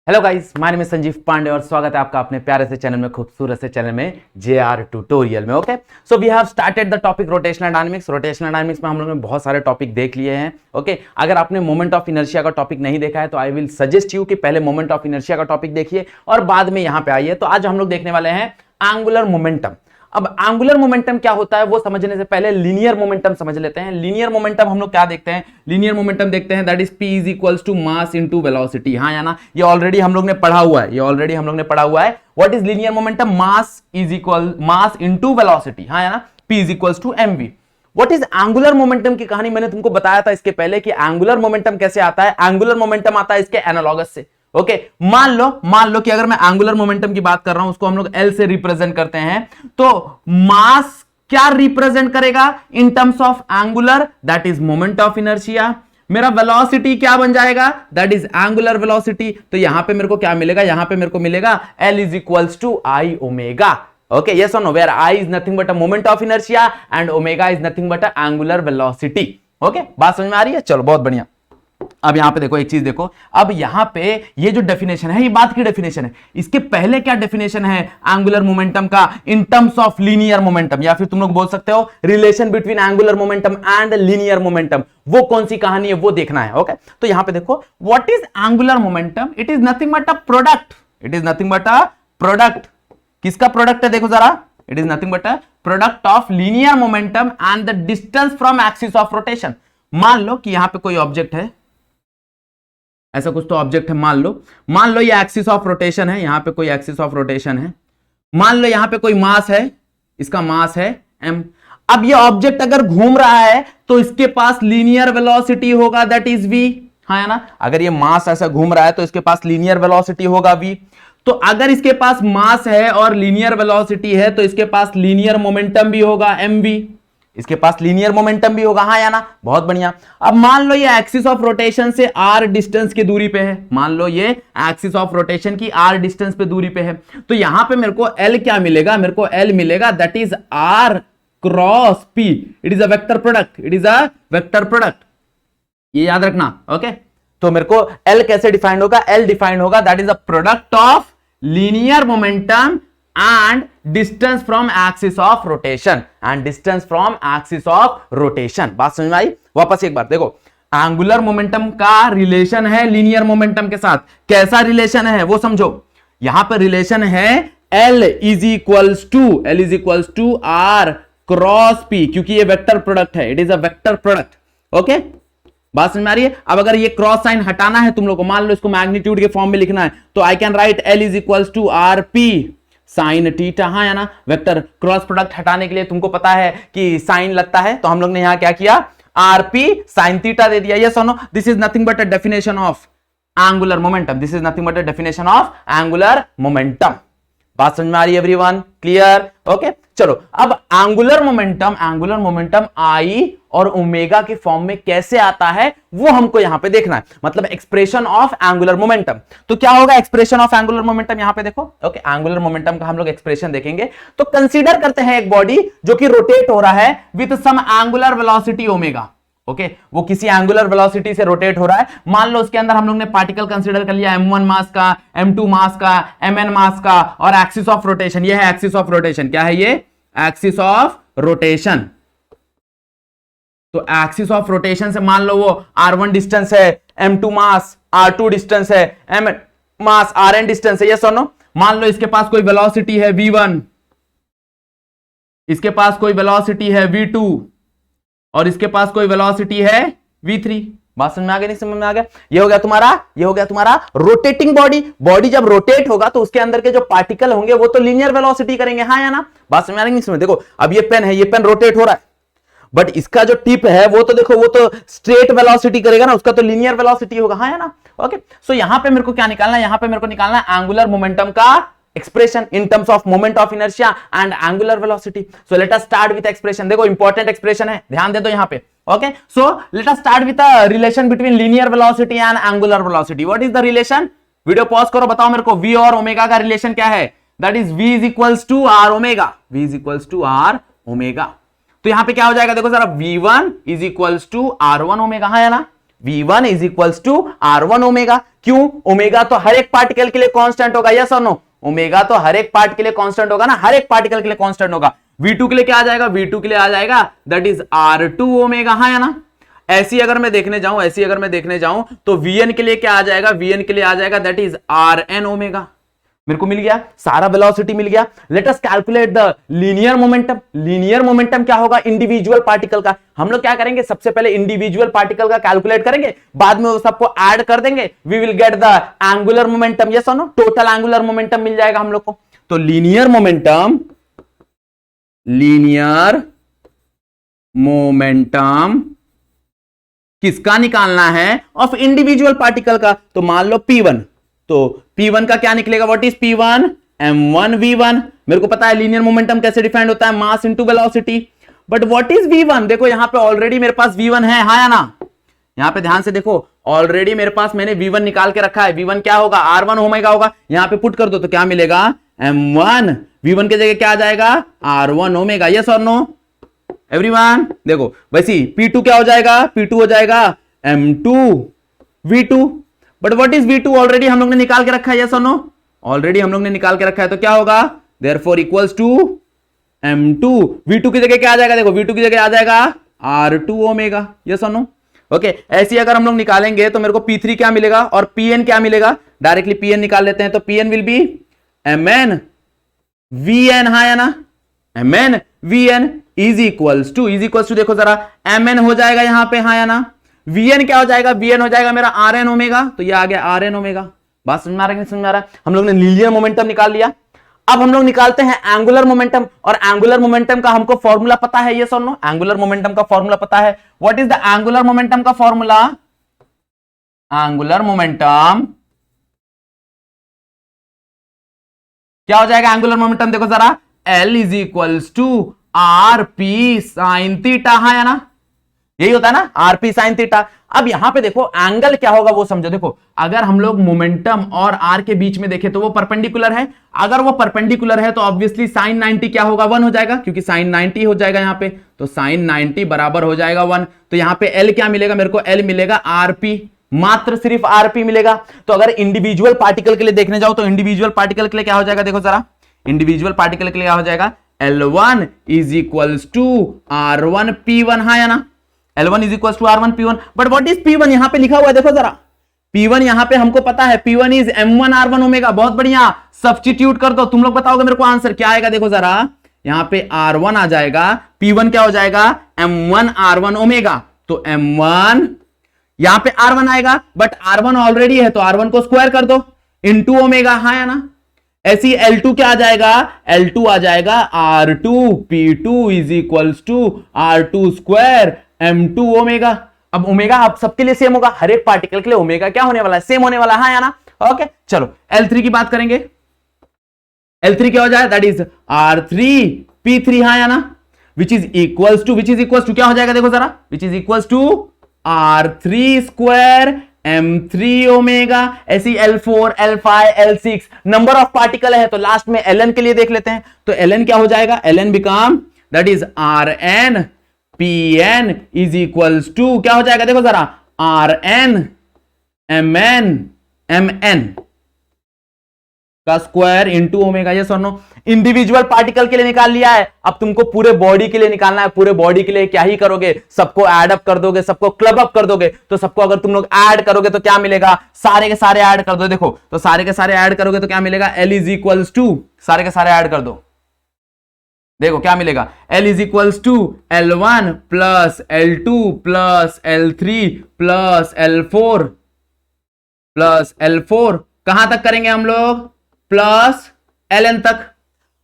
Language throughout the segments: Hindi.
Hello guys, my name is Sanjeev Pandey और स्वागत है आपका अपने प्यारे से चैनल में, खूबसूरत से चैनल में जेआर ट्यूटोरियल में। Okay, so we have started the topic rotational dynamics. Rotational dynamics में हम लोगों ने बहुत सारे टॉपिक देख लिए हैं। ओके, अगर आपने मोमेंट ऑफ इनर्शिया का टॉपिक नहीं देखा है तो आई विल सजेस्ट यू कि पहले मोमेंट ऑफ इनर्शिया का टॉपिक देखिए और बाद में यहां पे आइए। तो आज हम लोग देखने वाले हैं एंगुलर मोमेंटम। अब एंगुलर मोमेंटम क्या होता है वो समझने से पहले लीनियर मोमेंटम समझ लेते हैं। लीनियर मोमेंटम हम लोग क्या देखते हैं? लीनियर मोमेंटम देखते हैं that is p is equals to mass into velocity. हाँ या ना, ये ऑलरेडी हम लोग ने पढ़ा हुआ है। What is linear momentum? Mass is equal mass into velocity. हाँ या ना, p is equals to mv। What is angular momentum की कहानी मैंने तुमको बताया था इसके पहले कि एंगुलर मोमेंटम कैसे आता है। एंगुलर मोमेंटम आता है इसके एनालॉगस से। ओके, मान लो कि अगर मैं एंगुलर मोमेंटम की बात कर रहा हूं, उसको हम लोग L से रिप्रेजेंट करते हैं, तो मास क्या रिप्रेजेंट करेगा in terms of angular? That is moment of inertia. मेरा वेलोसिटी क्या बन जाएगा? That is angular velocity. तो यहां पे मेरे को क्या मिलेगा? यहां पे मेरे को मिलेगा L is equals to I omega. Okay, yes और no? Where I is nothing but a moment of inertia and omega is nothing but a angular velocity. Okay, बात समझ में आ रही है? चलो, बहुत बढ़िया। अब यहां पे देखो, एक चीज देखो, अब यहां पे ये जो डेफिनेशन है, ये बात की डेफिनेशन है। इसके पहले क्या डेफिनेशन है एंगुलर मोमेंटम का in terms of linear momentum, या फिर तुम लोग बोल सकते हो relation between angular momentum and linear momentum. वो कौन सी कहानी है वो देखना है। ओके, तो यहां पे देखो, what is angular momentum? It is nothing but a product. It is nothing but a product. किसका प्रोडक्ट है? देखो जरा, it is nothing but a product of linear momentum and the distance from axis of rotation. मान लो कि यहां पे कोई ऑब्जेक्ट है, ऐसा कुछ तो ऑब्जेक्ट है। मान लो ये एक्सिस ऑफ रोटेशन है, यहां पे कोई एक्सिस ऑफ रोटेशन है। मान लो यहां पे कोई मास है, इसका मास है m। अब ये ऑब्जेक्ट अगर घूम रहा है तो इसके पास लीनियर वेलोसिटी होगा, दैट इज v। हाँ है ना, अगर ये मास ऐसा घूम रहा है तो इसके पास लीनियर वेलोसिटी होगा v। तो अगर इसके पास मास है और लीनियर वेलोसिटी है तो इसके पास लीनियर मोमेंटम भी होगा mv। इसके पास लीनियर मोमेंटम भी होगा। हाँ या ना, बहुत बढ़िया। अब मान लो ये एक्सिस ऑफ रोटेशन से r डिस्टेंस की दूरी पे है। मान लो ये एक्सिस ऑफ रोटेशन की r डिस्टेंस पे दूरी पे है, तो यहां पे मेरे को L क्या मिलेगा? मेरे को L मिलेगा that is r cross p। It is a vector product. It is a vector product, ये याद रखना। ओके, तो मेरे को L कैसे डिफाइंड होगा? L डिफाइंड होगा that is a product of linear momentum and distance from axis of rotation and distance from axis of rotation। बात समझ में आई? वापस एक बार देखो, एंगुलर मोमेंटम का रिलेशन है लीनियर मोमेंटम के साथ। कैसा रिलेशन है वो समझो। यहां पर रिलेशन है L is equals to R cross P, क्योंकि ये वेक्टर प्रोडक्ट है। It is a vector product. Okay, बात समझ में आ रही है? अब अगर ये क्रॉस साइन हटाना है तुम लोग को, मान लो इसको मैग्नीट्यूड के फॉर्म में लिखना है, तो I can write L is equals to R P sine theta. हाँ या ना, वेक्टर क्रॉस प्रोडक्ट हटाने के लिए तुमको पता है कि साइन लगता है, तो हम लोग ने यहां क्या किया? आरपी साइन थीटा दे दिया। यस और no? This is nothing but a definition of angular momentum. This is nothing but a definition of angular momentum. बात समझ में आ रही है एवरीवन? क्लियर? ओके, चलो अब एंगुलर मोमेंटम आई और ओमेगा के फॉर्म में कैसे आता है वो हमको यहां पे देखना है, मतलब एक्सप्रेशन ऑफ एंगुलर मोमेंटम। तो क्या होगा एक्सप्रेशन ऑफ एंगुलर मोमेंटम? यहां पे देखो। ओके, एंगुलर मोमेंटम का हम लोग एक्सप्रेशन देखेंगे। तो कंसीडर करते हैं एक बॉडी जो कि रोटेट हो रहा है with some angular velocity omega. Okay, वो किसी एंगुलर वेलोसिटी से रोटेट हो रहा है। मान लो उसके अंदर हम लोग ने पार्टिकल कंसीडर कर लिया m1 मास का, m2 मास का, mn मास का, और एक्सिस ऑफ रोटेशन। ये है एक्सिस ऑफ रोटेशन। क्या है ये? Axis of rotation. तो एक्सिस ऑफ रोटेशन से मान लो वो r1 डिस्टेंस है, m2 मास, r2 डिस्टेंस है, mn मास, rn डिस्टेंस है। यस और नो? मान लो इसके पास कोई वेलोसिटी है v1, इसके पास कोई वेलोसिटी है v2 और इसके पास कोई वेलोसिटी है v3। बात समझ में आ गया? नहीं समझ में आ गया? ये हो गया तुम्हारा रोटेटिंग बॉडी। बॉडी जब रोटेट होगा तो उसके अंदर के जो पार्टिकल होंगे वो तो लीनियर वेलोसिटी करेंगे। हाँ या ना? बात समझ में आ रही है? देखो, अब ये पेन है, ये पेन रोटेट हो रहा है, बट इसका जो टिप है वो तो देखो, वो तो स्ट्रेट वेलोसिटी करेगा ना, उसका तो लीनियर वेलोसिटी होगा। हाँ या ना? ओके, सो यहां पे मेरे को क्या निकालना है? यहां पे मेरे को निकालना है एंगुलर मोमेंटम का expression in terms of moment of inertia and angular velocity. So let us start with expression. देखो, इंपॉर्टेंट एक्सप्रेशन है, ध्यान दे दो यहां पे। Okay, so let us start with the relation between linear velocity and angular velocity. What is the relation? Video pause करो, बताओ मेरे को। v और ओमेगा का रिलेशन क्या है? That is v is equals to R omega. v is equals to R omega. तो यहां पे क्या हो जाएगा? देखो जरा, v1 is equals to r1 omega. हाँ या ना? v1 is equals to r1 omega. क्यों? ओमेगा तो हर एक पार्टिकल के लिए कांस्टेंट होगा, यस और नो? ओमेगा तो हर एक पार्ट के लिए कांस्टेंट होगा ना, हर एक पार्टिकल के लिए कांस्टेंट होगा। V2 के लिए क्या आ जाएगा? V2 के लिए आ जाएगा दैट इज R2 ओमेगा, हाँ या ना? ऐसी अगर मैं देखने जाऊं तो Vn के लिए क्या आ जाएगा? Vn के लिए आ जाएगा दैट इज Rn ओमेगा। मेरे को मिल गया, सारा वेलोसिटी मिल गया। Let us calculate the linear momentum. Linear momentum क्या होगा? इंडिविजुअल पार्टिकल का। हम लोग क्या करेंगे? सबसे पहले इंडिविजुअल पार्टिकल का कैलकुलेट करेंगे, बाद में वो सबको ऐड कर देंगे, we will get the angular momentum, yes और नो? टोटल एंगुलर मोमेंटम मिल जाएगा हम लोग को। तो लीनियर मोमेंटम किसका निकालना है? ऑफ इंडिविजुअल पार्टिकल का। तो मान लो P1, तो P1 का क्या निकलेगा? What is P1? m1 v1। मेरे को पता है लीनियर मोमेंटम कैसे डिफाइंड होता है, मास into velocity. But what is v1? देखो यहां पे ऑलरेडी मेरे पास v1 है, हाँ या ना? यहां पे ध्यान से देखो, ऑलरेडी मेरे पास मैंने v1 निकाल के रखा है। v1 क्या होगा? R1 ओमेगा होगा। यहां पे पुट कर दो तो क्या मिलेगा? m1। v1 की जगह क्या आ जाएगा? R1 ओमेगा, यस और नो एवरीवन? देखो वैसे P2 क्या हो जाएगा? P2 हो जाएगा m2 v2। But what is v2? Already हम लोग ने निकाल के रखा है, यस और नो? ऑलरेडी हम लोग ने निकाल के रखा है, तो क्या होगा? Therefore equals to m2। v2 की जगह क्या आ जाएगा? देखो v2 की जगह आ जाएगा R2 ओमेगा, यस और नो? ओके, ऐसी अगर हम लोग निकालेंगे तो मेरे को P3 क्या मिलेगा और Pn क्या मिलेगा? डायरेक्टली Pn निकाल लेते हैं, तो Pn will be mn vn, हाँ या ना? mn vn is equals to देखो जरा, mn हो जाएगा यहां पे, हाँ या ना? vn क्या हो जाएगा? vn हो जाएगा मेरा Rn ओमेगा, तो ये आ गया Rn ओमेगा। बात समझ में आ रहा है कि नहीं समझ में आ रहा है? हम लोग ने लीनियर मोमेंटम निकाल लिया। अब हम लोग निकालते हैं एंगुलर मोमेंटम, और एंगुलर मोमेंटम का हमको फॉर्मूला पता है, ये सुनो, एंगुलर मोमेंटम का फॉर्मूला पता है। What is the angular momentum का फॉर्मूला? एंगुलर मोमेंटम क्या हो जाएगा? एंगुलर मोमेंटम देखो जरा, L is equals to R P sine theta, हाँ या ना? यही होता है ना, आर पी साइन थीटा। अब यहां पे देखो एंगल क्या होगा वो समझो। देखो अगर हम लोग मोमेंटम और आर के बीच में देखें तो वो परपेंडिकुलर है। अगर वो परपेंडिकुलर है तो ऑब्वियसली साइन 90 क्या होगा? 1 हो जाएगा, क्योंकि साइन 90 हो जाएगा यहां पे, तो साइन 90 बराबर हो जाएगा 1। तो यहां पे L क्या मिलेगा मेरे को? L मिलेगा आरपी, मात्र सिर्फ आरपी मिलेगा। तो अगर इंडिविजुअल पार्टिकल के लिए देखने जाओ तो इंडिविजुअल पार्टिकल के लिए क्या हो जाएगा? देखो जरा, इंडिविजुअल पार्टिकल के लिए क्या हो जाएगा? L1 is equals to R1 P1, हाँ या ना? L1 is equals to R1 P1। But what is P1? यहां पे लिखा हुआ है, देखो जरा, P1 यहां पे हमको पता है, P1 is M1 R1 omega. बहुत बढ़िया, सब्स्टिट्यूट कर दो, तुम लोग बताओगे मेरे को आंसर क्या आएगा? देखो जरा, यहां पे R1 आ जाएगा, P1 क्या हो जाएगा? M1 R1 omega. तो M1 यहां पे R1 आएगा, बट R1 ऑलरेडी है तो R1 को स्क्वायर कर दो इनटू ओमेगा, हाँ या ना? ऐसी L2 क्या आ जाएगा? L2 आ जाएगा R2 P2 is equals to R2 square M2 omega. अब ओमेगा अब सबके लिए सेम होगा, हर एक पार्टिकल के लिए ओमेगा क्या होने वाला है? सेम होने वाला है, हाँ या ना? ओके चलो L3 की बात करेंगे। L3 क्या हो जाए? दैट इज R3 P3, हाँ या ना? विच इज इक्वल्स टू क्या हो जाएगा? देखो जरा, which is equals to R3 square M3 omega. ऐसी L4 L5 L6 number of particle है, तो लास्ट में Ln के लिए देख लेते हैं। तो Ln क्या हो जाएगा? Ln become that is Rn Pn is equals to क्या हो जाएगा? देखो जरा, Rn Mn का स्क्वायर इंटू ओमेगा, यस और नो? इंडिविजुअल पार्टिकल के लिए निकाल लिया है, अब तुमको पूरे बॉडी के लिए निकालना है। पूरे बॉडी के लिए क्या ही करोगे? सबको ऐड अप कर दोगे, सबको क्लब अप कर दोगे। तो सबको अगर तुम लोग ऐड करोगे तो क्या मिलेगा? सारे के सारे ऐड कर दो। देखो तो सारे के सारे ऐड करोगे तो क्या मिलेगा? L इज इक्वल्स टू, सारे के सारे ऐड कर दो, देखो क्या मिलेगा? L is equals to L1 plus L2 plus L3 plus L4 कहां तक करेंगे हम लोग? प्लस Ln तक।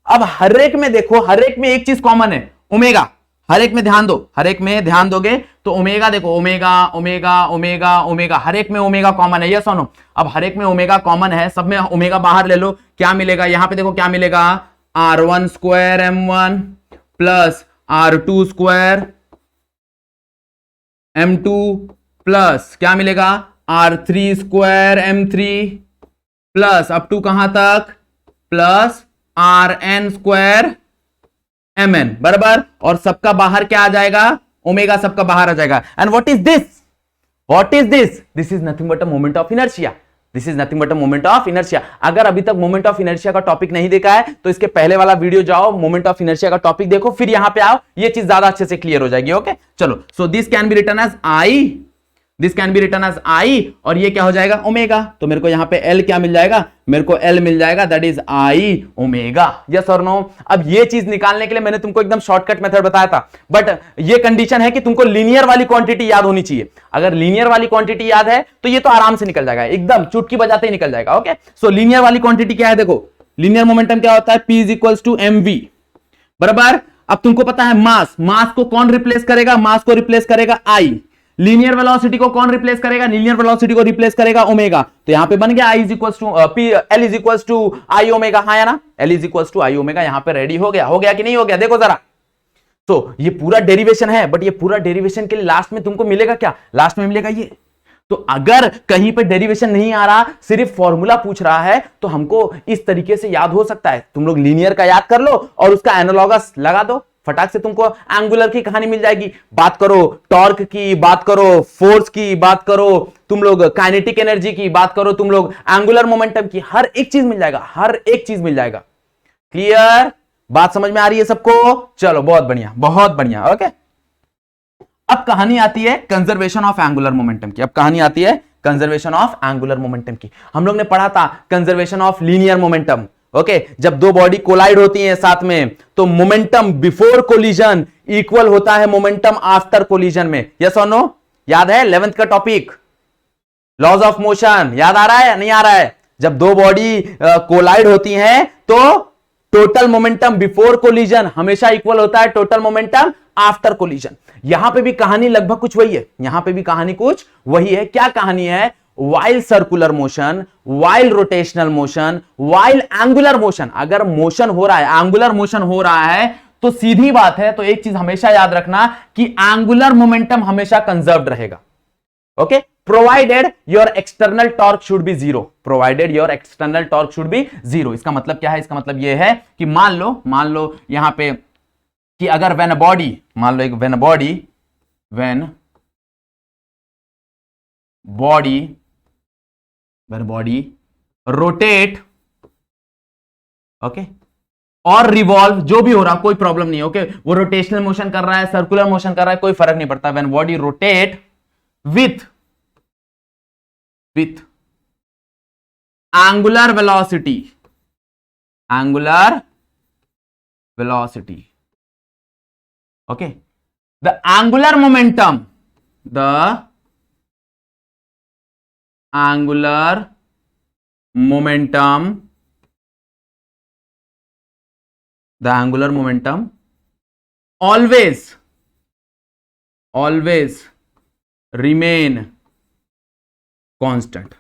अब हर एक में देखो, हर एक में एक चीज कॉमन है, ओमेगा। हर एक में ध्यान दो, हर एक में ध्यान दोगे तो ओमेगा देखो, ओमेगा ओमेगा ओमेगा ओमेगा, हर एक में ओमेगा कॉमन है, यस और नो? अब हर एक में ओमेगा कॉमन है, सब में ओमेगा बाहर ले लो, क्या मिलेगा? यहां पे देखो क्या मिलेगा? R1 square M1 plus R2 square M2 plus क्या मिलेगा? R3 square M3 plus up to कहां तक? प्लस Rn स्क्वायर Mn, बराबर। और सबका बाहर क्या आ जाएगा? ओमेगा सबका बाहर आ जाएगा। And what is this? This is nothing but a moment of inertia. This is nothing but a moment of inertia. अगर अभी तक मोमेंट ऑफ इनर्शिया का टॉपिक नहीं देखा है तो इसके पहले वाला वीडियो जाओ, मोमेंट ऑफ इनर्शिया का टॉपिक देखो, फिर यहां पे आओ, ये चीज ज्यादा अच्छे से क्लियर हो जाएगी। ओके चलो, so this can be written as I, this can be written as I, और ये क्या हो जाएगा ओमेगा। तो मेरे को यहां पे एल क्या मिल जाएगा, मेरे को एल मिल जाएगा, that is I omega. Yes और नो। अब ये चीज निकालने के लिए मैंने तुमको एकदम शॉर्टकट मेथड बताया था, बट ये कंडीशन है कि तुमको लीनियर वाली क्वांटिटी याद होनी चाहिए। अगर लीनियर वाली क्वांटिटी याद है तो ये तो आराम से निकल जाएगा, एकदम चुटकी बजाते ही निकल जाएगा। ओके सो लीनियर वाली क्वांटिटी क्या है, देखो लीनियर मोमेंटम क्या होता है, P is equals to mv, बराबर। अब तुमको पता है मास, मास को कौन रिप्लेस करेगा, मास को रिप्लेस करेगा आई। लीनियर वेलोसिटी को कौन रिप्लेस करेगा, लीनियर वेलोसिटी को रिप्लेस करेगा ओमेगा। तो यहां पे बन गया I is equals to L is equals to I omega, हाँ या ना, L is equals to I omega. यहां पे रेडी हो गया कि नहीं हो गया, देखो जरा। तो ये पूरा डेरिवेशन है, बट ये पूरा डेरिवेशन के लिए लास्ट में तुमको मिलेगा क्या, लास्ट में मिलेगा ये। तो अगर कहीं पे डेरिवेशन नहीं आ रहा, सिर्फ फॉर्मूला पूछ रहा है, तो हमको इस तरीके से याद हो सकता है। तुम लोग लीनियर का याद कर लो और उसका एनालॉगस लगा दो, फटाक से तुमको एंगुलर की कहानी मिल जाएगी। बात करो टॉर्क की, बात करो फोर्स की, बात करो तुम लोग काइनेटिक एनर्जी की, बात करो तुम लोग एंगुलर मोमेंटम की, हर एक चीज मिल जाएगा, हर एक चीज मिल जाएगा। क्लियर, बात समझ में आ रही है सबको? चलो बहुत बढ़िया, बहुत बढ़िया। ओके अब कहानी आती है कंजर्वेशन ऑफ एंगुलर मोमेंटम की। अब कहानी आती है कंजर्वेशन ऑफ एंगुलर मोमेंटम की। हम लोग ने पढ़ा था conservation of linear momentum. Okay जब दो बॉडी कोलाइड होती हैं साथ में, तो मोमेंटम बिफोर कोलिजन इक्वल होता है मोमेंटम आफ्टर कोलिजन में। यस और नो, याद है 11th का टॉपिक लॉज ऑफ मोशन, याद आ रहा है नहीं आ रहा है? जब दो बॉडी कोलाइड होती हैं तो टोटल मोमेंटम बिफोर कोलिजन हमेशा इक्वल होता है टोटल मोमेंटम आफ्टर कोलिजन। यहां पे भी कहानी लगभग कुछ वही है, यहां पे भी कहानी कुछ वही है। क्या कहानी है? While circular motion, while rotational motion, while angular motion. अगर मोशन हो रहा है, एंगुलर मोशन हो रहा है, तो सीधी बात है, तो एक चीज हमेशा याद रखना कि एंगुलर मोमेंटम हमेशा कंजर्व्ड रहेगा। Okay provided your external torque should be zero, provided your external torque should be zero. इसका मतलब क्या है? इसका मतलब यह है कि मान लो यहां पे कि अगर व्हेन अ बॉडी, मान लो एक व्हेन बॉडी रोटेट, ओके और रिवॉल्व, जो भी हो रहा कोई प्रॉब्लम नहीं है। ओके वो रोटेशनल मोशन कर रहा है, सर्कुलर मोशन कर रहा है, कोई फर्क नहीं पड़ता। When body rotate with angular velocity, okay the angular momentum always remain constant,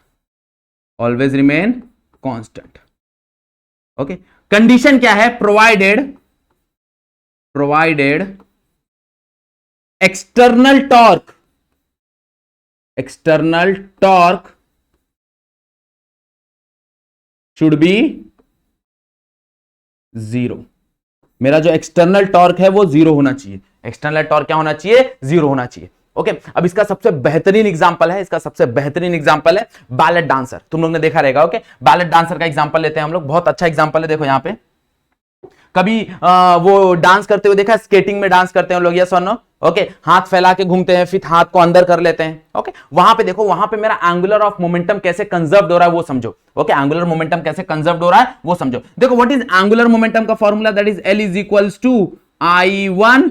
okay condition क्या है? Provided external torque should be zero. मेरा जो एक्सटर्नल टॉर्क है वो जीरो होना चाहिए। एक्सटर्नल टॉर्क क्या होना चाहिए? जीरो होना चाहिए। ओके अब इसका सबसे बेहतरीन एग्जांपल है बैलेट डांसर। तुम लोग ने देखा रहेगा। ओके बैलेट डांसर का एग्जांपल लेते हैं हम लोग, बहुत अच्छा एग्जांपल है। देखो यहां पे कभी वो डांस करते हुए देखा, स्केटिंग में डांस करते हैं लोग, यस और नो? ओके हाथ फैला के घूमते हैं, फिर हाथ को अंदर कर लेते हैं। ओके वहां पे देखो, वहां पे मेरा एंगुलर ऑफ मोमेंटम कैसे कंजर्व्ड हो रहा है वो समझो। ओके एंगुलर मोमेंटम कैसे कंजर्व्ड हो रहा है वो समझो। देखो व्हाट इज एंगुलर मोमेंटम का formula, that is L is equals to I1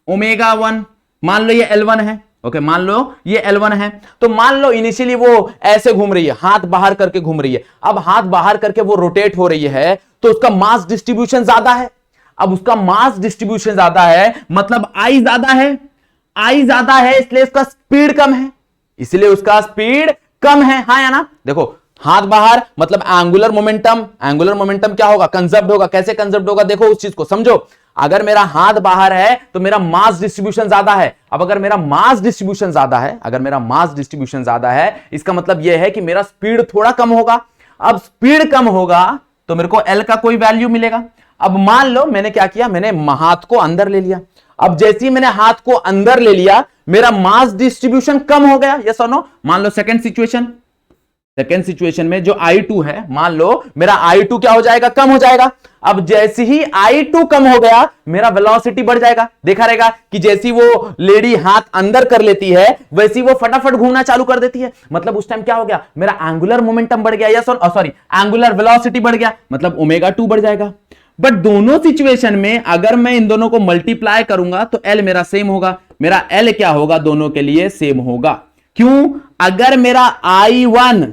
omega 1। मान लो ये L1 है। ओके मान लो ये L1 है, तो मान लो इनिशियली वो ऐसे घूम रही है, हाथ बाहर करके घूम रही है। अब हाथ बाहर करके वो रोटेट हो रही है, तो उसका मास डिस्ट्रीब्यूशन ज्यादा है। अब उसका मास डिस्ट्रीब्यूशन ज्यादा है, मतलब I ज्यादा है, इसलिए उसका स्पीड कम है, हाँ या ना? देखो हाथ बाहर मतलब एंगुलर मोमेंटम क्या होगा? कंजर्व्ड होगा। कैसे कंजर्व्ड होगा? देखो उस चीज को समझो। अगर मेरा हाथ बाहर है तो मेरा मास डिस्ट्रीब्यूशन ज्यादा है। अब अगर मेरा मास डिस्ट्रीब्यूशन ज्यादा है, इसका मतलब यह है कि मेरा स्पीड थोड़ा कम होगा। अब स्पीड कम होगा तो मेरे को L का कोई वैल्यू मिलेगा। अब मान लो मैंने क्या किया, मैंने हाथ को अंदर ले लिया। अब जैसे ही मैंने हाथ को अंदर ले लिया, मेरा मास डिस्ट्रीब्यूशन कम हो गया, यस और नो? मान लो सेकंड सिचुएशन, सेकेंड सिचुएशन में जो I2 है, मान लो मेरा I2 क्या हो जाएगा, कम हो जाएगा। अब जैसे ही I2 कम हो गया मेरा वेलोसिटी बढ़ जाएगा। देखा रहेगा कि जैसी वो लेडी हाथ अंदर कर लेती है वैसी वो फटाफट घूमना चालू कर देती है। मतलब उस टाइम क्या हो गया, मेरा एंगुलर मोमेंटम बढ़ गया, या सॉरी एंगुलर वेलोसिटी बढ़ गया, मतलब ω2 बढ़ जाएगा। बट दोनों सिचुएशन में अगर मैं इन दोनों को मल्टीप्लाई करूंगा तो L मेरा सेम होगा। मेरा L क्या होगा, दोनों के लिए सेम होगा। क्यों, अगर मेरा I1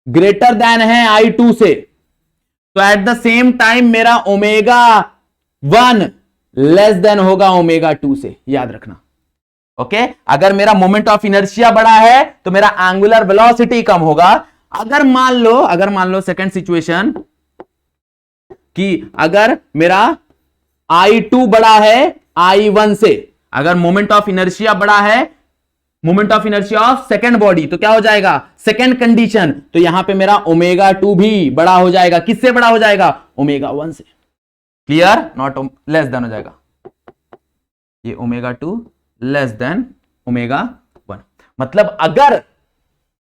ग्रेटर देन है I2 से, तो एट द सेम टाइम मेरा ω1 लेस देन होगा ω2 से, याद रखना। ओके, अगर मेरा मोमेंट ऑफ इनर्शिया बड़ा है तो मेरा एंगुलर वेलोसिटी कम होगा। अगर मान लो सेकंड सिचुएशन कि अगर मेरा I2 बड़ा है I1 से, अगर मोमेंट ऑफ इनर्शिया बड़ा है, moment of inertia of second body, तो क्या हो जाएगा, सेकंड कंडीशन, तो यहां पे मेरा ω2 भी बड़ा हो जाएगा। किससे बड़ा हो जाएगा, ω1 से। क्लियर, नॉट लेस देन हो जाएगा, ये ω2 लेस देन ω1। मतलब अगर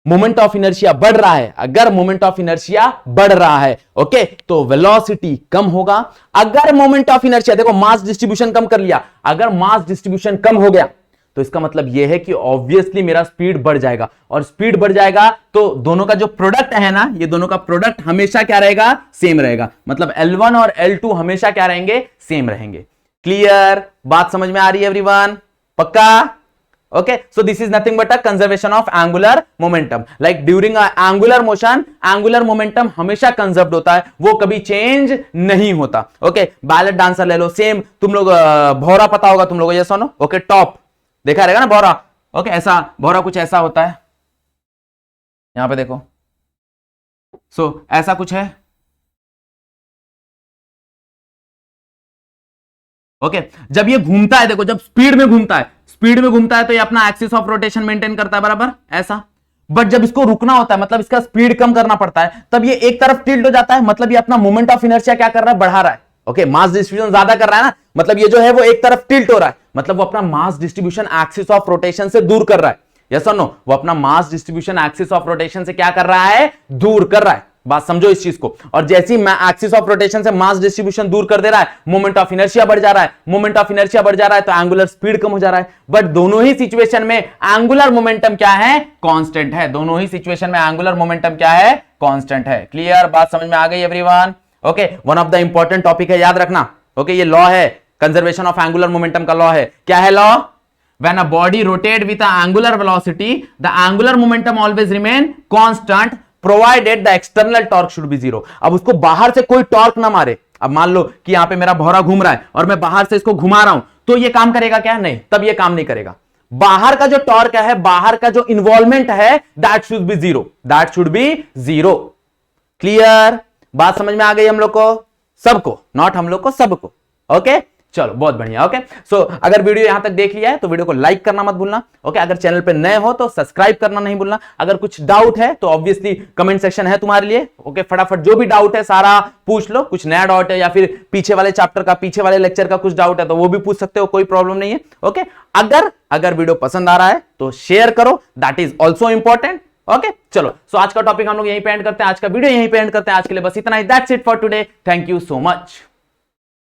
मोमेंट ऑफ इनर्शिया बढ़ रहा है, अगर मोमेंट ऑफ इनर्शिया बढ़ रहा है, ओके, तो वेलोसिटी कम होगा। अगर मोमेंट ऑफ इनर्शिया, देखो मास डिस्ट्रीब्यूशन कम कर लिया, अगर मास डिस्ट्रीब्यूशन कम हो गया तो इसका मतलब यह है कि ऑब्वियसली मेरा स्पीड बढ़ जाएगा, और स्पीड बढ़ जाएगा तो दोनों का जो प्रोडक्ट है ना, ये दोनों का प्रोडक्ट हमेशा क्या रहेगा, सेम रहेगा। मतलब L1 और L2 हमेशा क्या रहेंगे, सेम रहेंगे। क्लियर, बात समझ में आ रही है एवरीवन, पक्का? Okay, so this is nothing but a conservation of angular momentum. Like during angular motion, angular momentum हमेशा कंजर्व्ड होता है, वो कभी चेंज नहीं होता। ओके, बैलेट डांसर ले लो, सेम तुम लोग भौरा पता होगा तुम लोग, ये सुनो। ओके, टॉप देखा रहेगा ना भौरा। ओके, ऐसा भौरा कुछ ऐसा होता है, यहां पे देखो, सो ऐसा कुछ है। ओके, जब ये घूमता है, देखो जब स्पीड में घूमता है तो ये अपना एक्सिस ऑफ रोटेशन मेंटेन करता है बराबर ऐसा। बट जब इसको रुकना होता है, मतलब इसका स्पीड कम करना पड़ता है, तब ये एक तरफ टिल्ट हो जाता है। मतलब ये अपना मोमेंट ऑफ इनर्शिया क्या कर रहा है, बढ़ा रहा है। ओके, मास डिस्ट्रीब्यूशन ज्यादा कर रहा है ना, मतलब ये जो है वो एक तरफ टिल्ट हो रहा है, मतलब वो अपना mass distribution axis of rotation से दूर कर रहा है। यस और नो, वो अपना mass distribution axis of rotation से क्या कर रहा है, दूर कर रहा है। बात समझो इस चीज को। और जैसे ही एक्सिस ऑफ रोटेशन से मास डिस्ट्रीब्यूशन दूर कर दे रहा है, मोमेंट ऑफ इनर्शिया बढ़ जा रहा है, मोमेंट ऑफ इनर्शिया बढ़ जा रहा है तो एंगुलर स्पीड कम हो जा रहा है। बट दोनों ही सिचुएशन में एंगुलर मोमेंटम क्या है, कांस्टेंट है। दोनों ही सिचुएशन में एंगुलर मोमेंटम क्या है, कांस्टेंट है। क्लियर, बात समझ में आ गई everyone? Okay, one of the important topic है, याद रखना। ओके, ये लॉ है, कंजर्वेशन ऑफ एंगुलर मोमेंटम का लॉ है। क्या है law? When a body rotate with an angular velocity, the angular momentum always remain constant provided the external torque should be zero. अब उसको बाहर से कोई टॉर्क ना मारे। अब मान लो कि यहां पे मेरा भौरा घूम रहा है और मैं बाहर से इसको घुमा रहा हूं, तो ये काम करेगा क्या? नहीं, तब ये काम नहीं करेगा। बाहर का जो टॉर्क है, बाहर का जो इन्वॉल्वमेंट है, that should be zero, that should be zero. Clear, बात समझ में आ गई हम लोग को, सबको, नॉट हम लोग को, सबको। ओके, चलो बहुत बढ़िया। ओके, सो अगर वीडियो यहां तक देख लिया है तो वीडियो को लाइक करना मत भूलना। ओके, अगर चैनल पे नए हो तो सब्सक्राइब करना नहीं भूलना। अगर कुछ डाउट है तो ऑब्वियसली कमेंट सेक्शन है तुम्हारे लिए। ओके, फटाफट जो भी डाउट है सारा पूछ लो। कुछ नया डाउट है या फिर पीछे वाले चैप्टर का, पीछे वाले लेक्चर का कुछ डाउट है तो वो भी पूछ सकते हो, कोई प्रॉब्लम नहीं है। ओके, अगर वीडियो पसंद आ रहा है तो शेयर करो, that is also important. Okay, चलो, सो आज का टॉपिक हम लोग यहीं पे एंड करते हैं, आज का वीडियो यहीं पे एंड करते हैं। आज के लिए बस इतना ही, that's it for today, thank you so much.